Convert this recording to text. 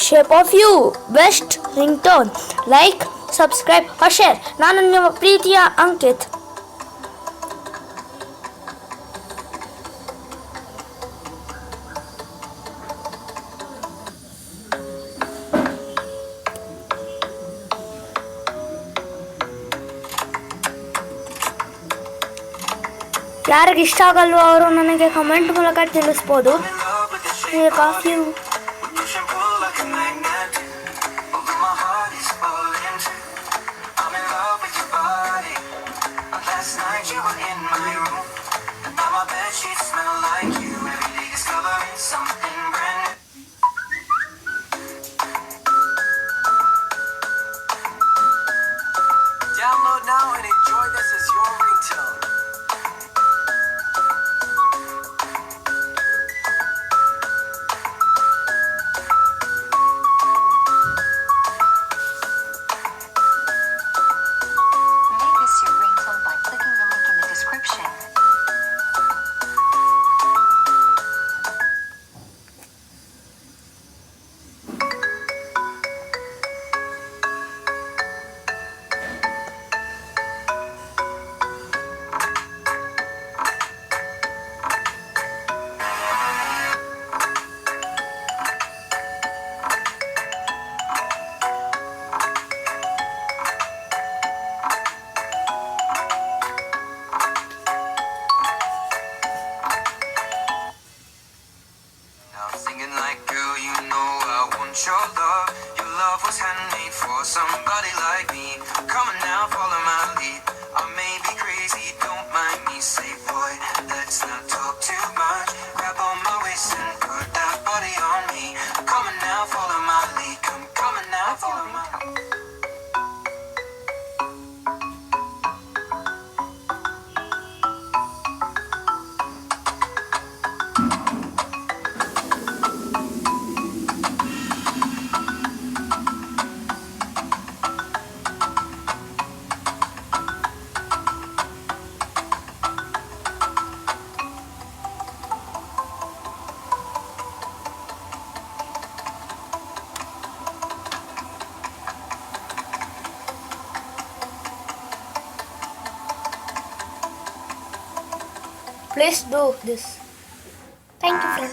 shape of you. Best ringtone. Like, subscribe or share. ನಾನು ನಿಮ್ಮ ಪ್ರೀತಿಯ ಅಂಕಿತ್. ಯಾರಿಗೆ ಇಷ್ಟ ಆಗಲ್ವೋ ಅವರು ನನಗೆ ಕಮೆಂಟ್ ಮೂಲಕ ತಿಳಿಸ್ಬೋದು. Coffee Download now and enjoy this as your ringtone. Make this your ringtone by clicking the link in the description. Singing like, girl, you know I want your love. Your love was handmade for somebody like me. Come on now, follow my lead. I may be crazy, don't mind me. Say, boy, let's not talk too much. Grab on my waist and put that body on me. Come on now, follow my lead. Come on now, follow my lead. Please do this. Thank you, friends.